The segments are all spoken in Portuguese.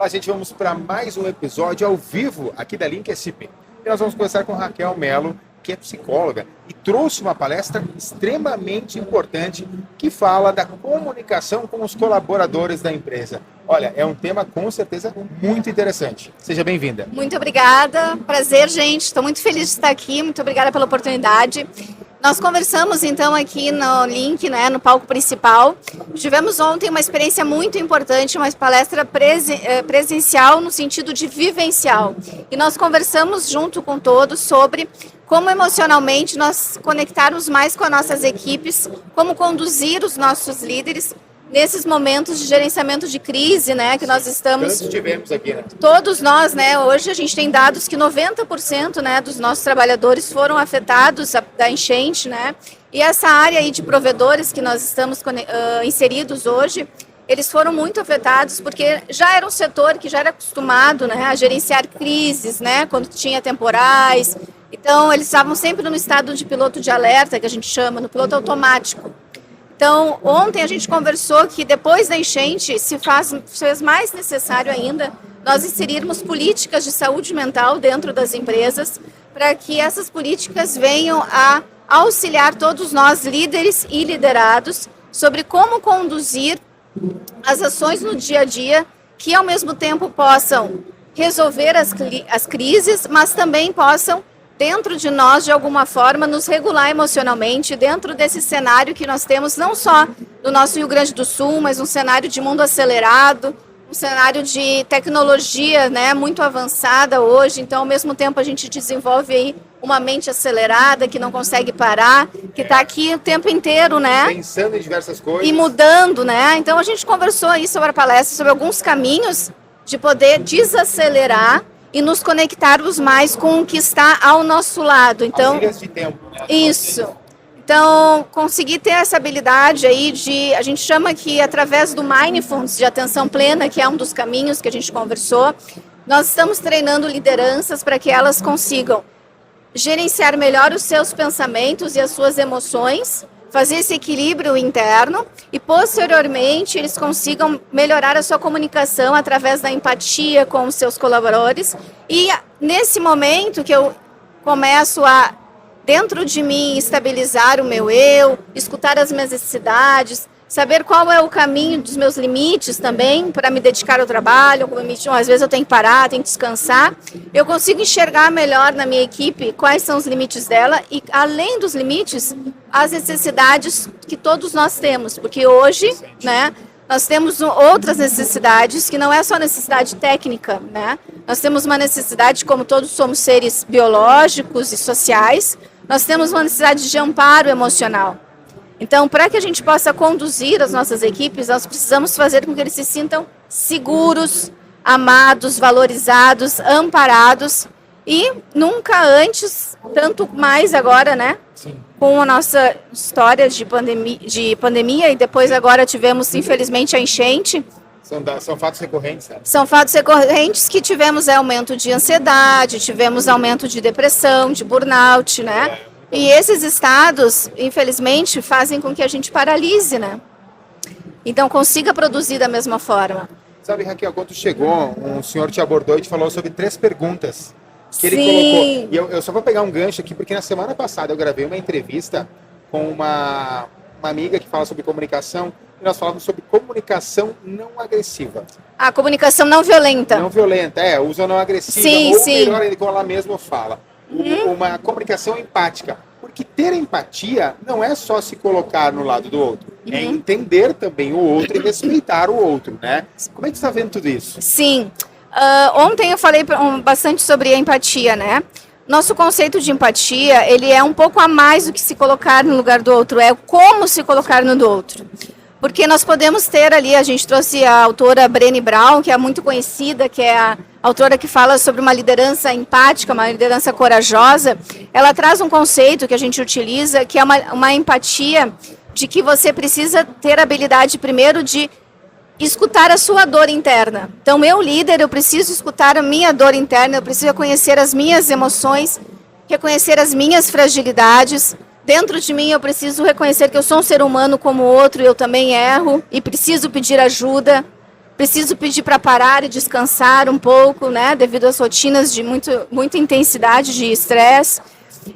A gente vamos para mais um episódio ao vivo aqui da Link SP. E nós vamos conversar com Raquel Mello, que é psicóloga, e trouxe uma palestra extremamente importante que fala da comunicação com os colaboradores da empresa. Olha, é um tema com certeza muito interessante. Seja bem-vinda. Muito obrigada. Prazer, gente. Estou muito feliz de estar aqui. Muito obrigada pela oportunidade. Nós conversamos, então, aqui no Link, né, no palco principal. Tivemos ontem uma experiência muito importante, uma palestra presencial no sentido de vivencial. E nós conversamos junto com todos sobre como emocionalmente nós conectarmos mais com as nossas equipes, como conduzir os nossos líderes nesses momentos de gerenciamento de crise, né, que nós estamos... Tantos tivemos aqui, né? Todos nós, né, hoje a gente tem dados que 90%, né, dos nossos trabalhadores foram afetados da enchente, né, e essa área aí de provedores que nós estamos inseridos hoje, eles foram muito afetados porque já era um setor que já era acostumado, né, a gerenciar crises, né, quando tinha temporais. Então, eles estavam sempre no estado de piloto de alerta, que a gente chama, no piloto automático. Então, ontem a gente conversou que depois da enchente se fez mais necessário ainda nós inserirmos políticas de saúde mental dentro das empresas para que essas políticas venham a auxiliar todos nós, líderes e liderados, sobre como conduzir as ações no dia a dia que, ao mesmo tempo, possam resolver as crises, mas também possam dentro de nós, de alguma forma, nos regular emocionalmente, dentro desse cenário que nós temos, não só no nosso Rio Grande do Sul, mas um cenário de mundo acelerado, um cenário de tecnologia, né, muito avançada hoje. Então, ao mesmo tempo, a gente desenvolve aí uma mente acelerada, que não consegue parar, que está aqui o tempo inteiro, né? Pensando em diversas coisas. E mudando, né? Então, a gente conversou aí sobre a palestra, sobre alguns caminhos de poder desacelerar e nos conectarmos mais com o que está ao nosso lado. Então, de tempo, né? Isso. Então, conseguir ter essa habilidade aí de, a gente chama que através do Mindfulness, de atenção plena, que é um dos caminhos que a gente conversou, nós estamos treinando lideranças para que elas consigam gerenciar melhor os seus pensamentos e as suas emoções, fazer esse equilíbrio interno e, posteriormente, eles consigam melhorar a sua comunicação através da empatia com os seus colaboradores. E, nesse momento que eu começo a, dentro de mim, estabilizar o meu eu, escutar as minhas necessidades, saber qual é o caminho dos meus limites também para me dedicar ao trabalho, às vezes eu tenho que parar, tenho que descansar, eu consigo enxergar melhor na minha equipe quais são os limites dela e, além dos limites, as necessidades que todos nós temos, porque hoje, né, nós temos outras necessidades que não é só necessidade técnica, né? Nós temos uma necessidade, como todos somos seres biológicos e sociais, nós temos uma necessidade de amparo emocional. Então, para que a gente possa conduzir as nossas equipes, nós precisamos fazer com que eles se sintam seguros, amados, valorizados, amparados e nunca antes, tanto mais agora, né? Sim. Com a nossa história de pandemia e depois agora tivemos, infelizmente, a enchente. São fatos recorrentes, né? São fatos recorrentes que tivemos aumento de ansiedade, tivemos aumento de depressão, de burnout, né? E esses estados, infelizmente, fazem com que a gente paralise, né? Então, consiga produzir da mesma forma. Sabe, Raquel, quando chegou, um senhor te abordou e te falou sobre 3 perguntas que ele Sim. colocou. E eu só vou pegar um gancho aqui, porque na semana passada eu gravei uma entrevista com uma amiga que fala sobre comunicação, e nós falamos sobre comunicação não agressiva. A comunicação não violenta. Não violenta, usa não agressiva, Sim, ou sim. melhor ainda, como ela mesma fala. Uma comunicação empática. Porque ter empatia não é só se colocar no lado do outro. É entender também o outro e respeitar o outro, né? Como é que você está vendo tudo isso? Sim. Ontem eu falei bastante sobre a empatia, né? Nosso conceito de empatia, ele é um pouco a mais do que se colocar no lugar do outro. É como se colocar no do outro. Porque nós podemos ter ali, a gente trouxe a autora Brené Brown, que é muito conhecida, que é a autora que fala sobre uma liderança empática, uma liderança corajosa. Ela traz um conceito que a gente utiliza, que é uma empatia de que você precisa ter a habilidade primeiro de escutar a sua dor interna. Então, eu, líder, eu preciso escutar a minha dor interna, eu preciso conhecer as minhas emoções, reconhecer as minhas fragilidades. Dentro de mim, eu preciso reconhecer que eu sou um ser humano como o outro, e eu também erro, e preciso pedir ajuda. preciso pedir para parar e descansar um pouco, né, devido às rotinas de muita intensidade de estresse.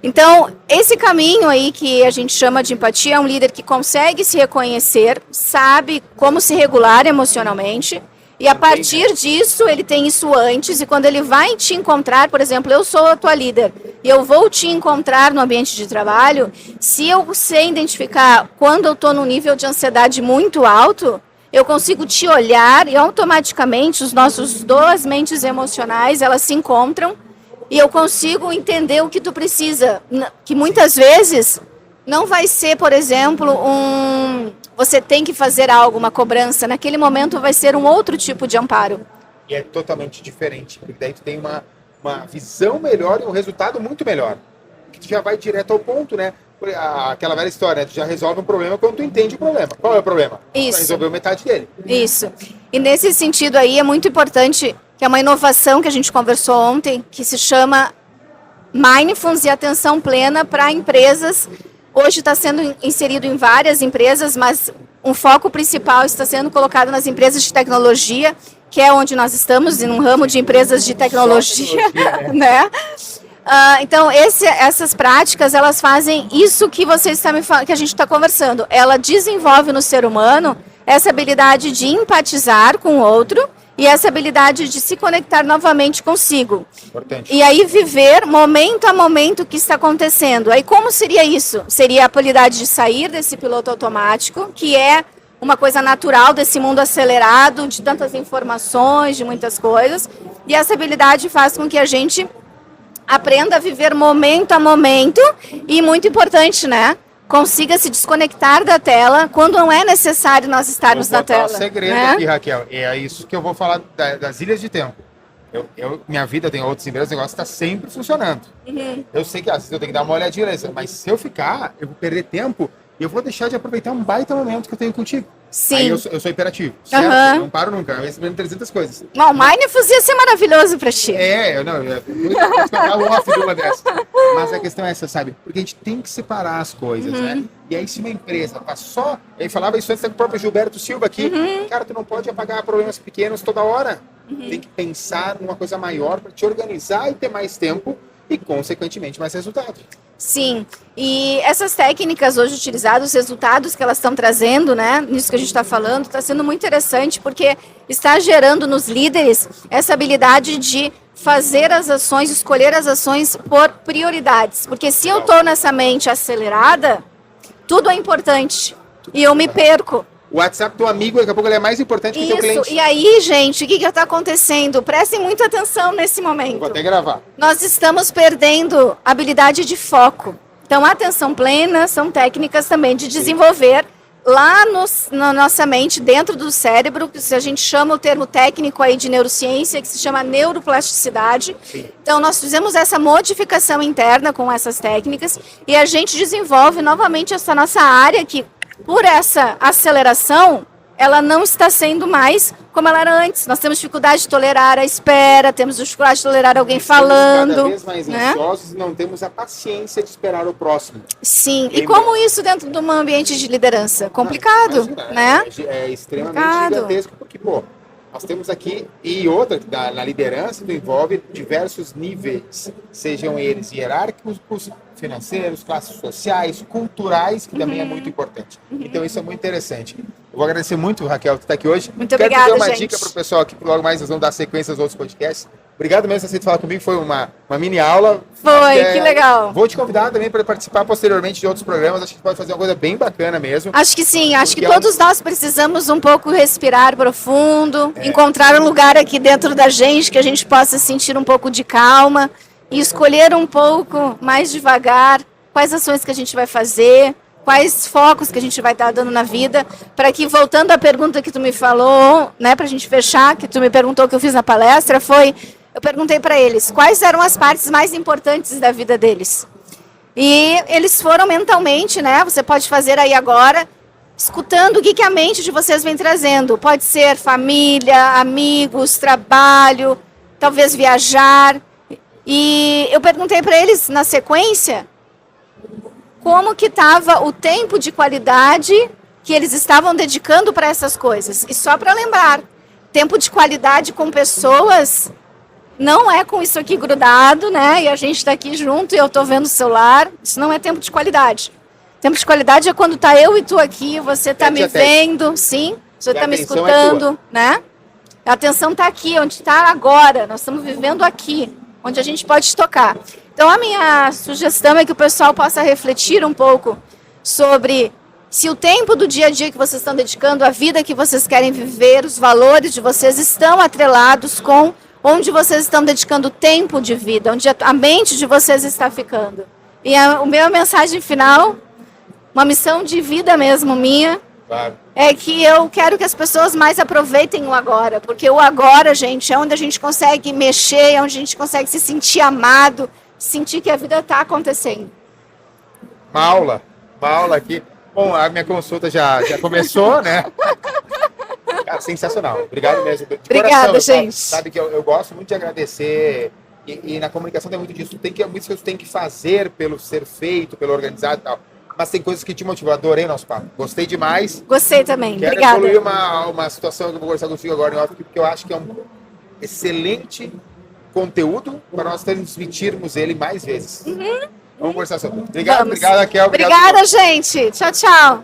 Então, esse caminho aí que a gente chama de empatia é um líder que consegue se reconhecer, sabe como se regular emocionalmente, e a partir disso, ele tem isso antes, e quando ele vai te encontrar, por exemplo, eu sou a tua líder, e eu vou te encontrar no ambiente de trabalho, se eu sei identificar quando eu estou num nível de ansiedade muito alto, eu consigo te olhar e automaticamente as nossas duas mentes emocionais, elas se encontram e eu consigo entender o que tu precisa, que muitas vezes não vai ser, por exemplo, você tem que fazer algo, uma cobrança, naquele momento vai ser um outro tipo de amparo. E é totalmente diferente, porque daí tu tem uma visão melhor e um resultado muito melhor, que tu já vai direto ao ponto, né? Aquela velha história, né? Tu já resolve um problema quando tu entende o problema. Qual é o problema? Isso. Tu resolveu metade dele. Isso. E nesse sentido aí é muito importante, que é uma inovação que a gente conversou ontem, que se chama Mindfulness e Atenção Plena para empresas. Hoje está sendo inserido em várias empresas, mas um foco principal está sendo colocado nas empresas de tecnologia, que é onde nós estamos, em um ramo de empresas de tecnologia, né? Então, essas práticas, elas fazem isso que você está me falando, que a gente está conversando. Ela desenvolve no ser humano essa habilidade de empatizar com o outro e essa habilidade de se conectar novamente consigo. Importante. E aí viver momento a momento o que está acontecendo. Aí como seria isso? Seria a habilidade de sair desse piloto automático, que é uma coisa natural desse mundo acelerado, de tantas informações, de muitas coisas. E essa habilidade faz com que a gente aprenda a viver momento a momento e, muito importante, né? Consiga se desconectar da tela quando não é necessário nós estarmos na tela. O segredo né? aqui, Raquel, é isso que eu vou falar das ilhas de tempo. Minha vida tem outras empresas, o negócio está sempre funcionando. Uhum. Eu sei que às vezes eu tenho que dar uma olhadinha, mas se eu ficar, eu vou perder tempo e eu vou deixar de aproveitar um baita momento que eu tenho contigo. Sim. Aí eu sou imperativo, certo? Uhum. Eu não paro nunca, eu recebo 300 coisas. Não, o Mindfulness ia ser maravilhoso para ti. Eu posso pegar um off de uma dessa. Mas a questão é essa, sabe? Porque a gente tem que separar as coisas, né? E aí se uma empresa tá só... Ele falava isso antes com o próprio Gilberto Silva aqui. Cara, tu não pode apagar problemas pequenos toda hora. Tem que pensar numa coisa maior para te organizar e ter mais tempo e, consequentemente, mais resultado. Sim, e essas técnicas hoje utilizadas, os resultados que elas estão trazendo, né, nisso que a gente está falando, está sendo muito interessante porque está gerando nos líderes essa habilidade de fazer as ações, escolher as ações por prioridades. Porque se eu estou nessa mente acelerada, tudo é importante e eu me perco. O WhatsApp do amigo, daqui a pouco ele é mais importante que o teu cliente. E aí, gente, o que está acontecendo? Prestem muita atenção nesse momento. Vou até gravar. Nós estamos perdendo a habilidade de foco. Então, a atenção plena são técnicas também de desenvolver lá na nossa mente, dentro do cérebro, que a gente chama o termo técnico aí de neurociência, que se chama neuroplasticidade. Sim. Então, nós fizemos essa modificação interna com essas técnicas e a gente desenvolve novamente essa nossa área que, por essa aceleração, ela não está sendo mais como ela era antes. Nós temos dificuldade de tolerar a espera, temos dificuldade de tolerar alguém falando. Cada vez mais ansiosos e não temos a paciência de esperar o próximo. Sim, e como isso dentro de um ambiente de liderança? Complicado, né? É extremamente gigantesco, porque, nós temos aqui, e outra, na liderança, que envolve diversos níveis, sejam eles hierárquicos, financeiros, classes sociais, culturais, que também é muito importante. Então, isso é muito interessante. Eu vou agradecer muito, Raquel, por estar aqui hoje. Muito obrigada, Quero dar uma gente. dica para o pessoal aqui, logo mais nós vamos dar sequência aos outros podcasts. Obrigado mesmo por aceito falar comigo, foi uma mini aula. Foi, que legal. Vou te convidar também para participar posteriormente de outros programas, acho que pode fazer uma coisa bem bacana mesmo. Acho que sim, acho que todos nós precisamos um pouco respirar profundo, encontrar um lugar aqui dentro da gente que a gente possa sentir um pouco de calma e escolher um pouco mais devagar quais ações que a gente vai fazer, quais focos que a gente vai estar dando na vida, para que, voltando à pergunta que tu me falou, né, para a gente fechar, que tu me perguntou o que eu fiz na palestra, eu perguntei para eles quais eram as partes mais importantes da vida deles. E eles foram mentalmente, né, você pode fazer aí agora, escutando o que a mente de vocês vem trazendo. Pode ser família, amigos, trabalho, talvez viajar. E eu perguntei para eles, na sequência, como que estava o tempo de qualidade que eles estavam dedicando para essas coisas. E só para lembrar, tempo de qualidade com pessoas não é com isso aqui grudado, né? E a gente está aqui junto e eu estou vendo o celular. Isso não é tempo de qualidade. Tempo de qualidade é quando tá eu e tu aqui, você tá me vendo, sim, você tá me escutando, né? A atenção tá aqui, onde está agora. Nós estamos vivendo aqui, onde a gente pode tocar. Então a minha sugestão é que o pessoal possa refletir um pouco sobre se o tempo do dia a dia que vocês estão dedicando, a vida que vocês querem viver, os valores de vocês estão atrelados com onde vocês estão dedicando tempo de vida, onde a mente de vocês está ficando. E a minha mensagem final, uma missão de vida mesmo minha, Claro. é que eu quero que as pessoas mais aproveitem o agora, porque o agora, gente, é onde a gente consegue mexer, é onde a gente consegue se sentir amado, sentir que a vida está acontecendo. Uma aula aqui. Bom, a minha consulta já começou, né? Cara, sensacional. Obrigado mesmo. De Obrigada, coração, gente. Sabe que eu gosto muito de agradecer. E na comunicação tem muito disso. Muitas coisas tem que fazer pelo ser feito, pelo organizado e tal. Mas tem coisas que te motivam. Adorei o nosso papo. Gostei demais. Gostei também. Quero Obrigada. evoluir uma situação que eu vou conversar contigo agora em off, porque eu acho que é um excelente conteúdo para nós transmitirmos ele mais vezes. Vamos conversar sobre isso. Obrigado, Vamos. obrigado, Raquel. Obrigada, gente. Tchau, tchau.